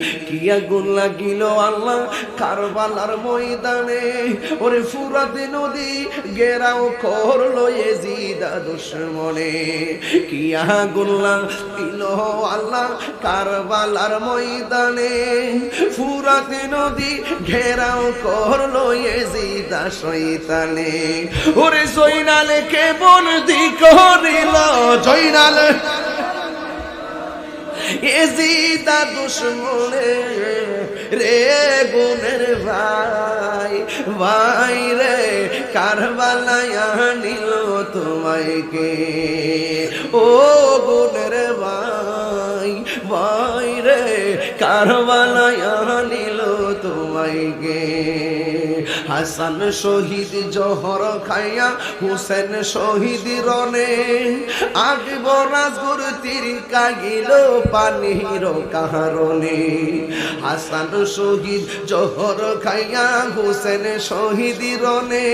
কি আগুন লাগিল আল্লাহ কারবালার ময়দানে, ওরে ফুরাতে নদী গেরাও করলো এজিদ দুশমনে। কি আগুন লাগিল আল্লাহ কারবালার ময়দানে, ফুরাতে নদী ঘেরাও করলো এজিদ শয়তানে। ওরে জয়নালে কে বন্দি করিল, জয়নালে এজিদ দুশমনে রে গুনের ভাই, ভাই রে কারবালায় আনিল তোমায় কে, ও গুনের ভাই, ভাই রে কারবালায় আনিল তোমায় কে। হাসান শহীদ জহর খাইয়া হুসেন শহীদ রনে, আকবর রাজগুর তীর কাগিল পানির কারণে। হাসান শহীদ জহর খাইয়া হুসেন শহীদ রনে।